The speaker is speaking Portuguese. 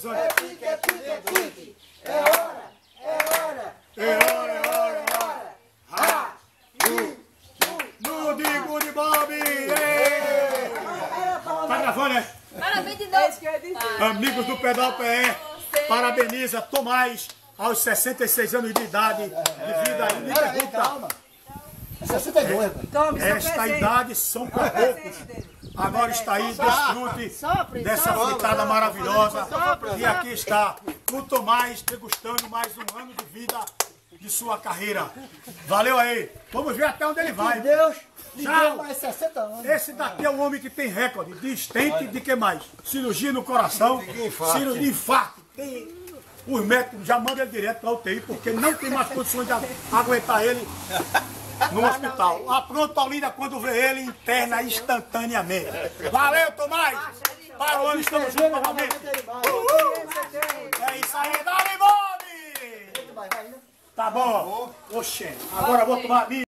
produção. É pique, é pique, é pique. É hora, é hora. É hora, é hora, é hora. Ha! No digo de Bob! Tá gravando, né? Parabéns de novo. Amigos do Pedal PE, parabeniza Tomás aos 66 anos de idade, de vida ininterrupta. Calma. 62, Esta idade são para poucos. Agora está aí, desfrute dessa fritada maravilhosa. E aqui está o Tomás degustando mais um ano de vida de sua carreira. Valeu aí. Vamos ver até onde ele vai. Deus, Tchau. mais 60 anos. Esse daqui é o homem que tem recorde de estente de que mais? Cirurgia no coração, cirurgia de infarto. Os médicos já mandam ele direto para a UTI porque não tem mais condições de aguentar ele no hospital. A Prontolinda, quando vê ele, interna instantaneamente. Valeu, Tomás! Para o ano, estamos juntos novamente. É isso aí, dá-lhe, Bob! Tá bom. Oxê, agora eu vou tomar a minha.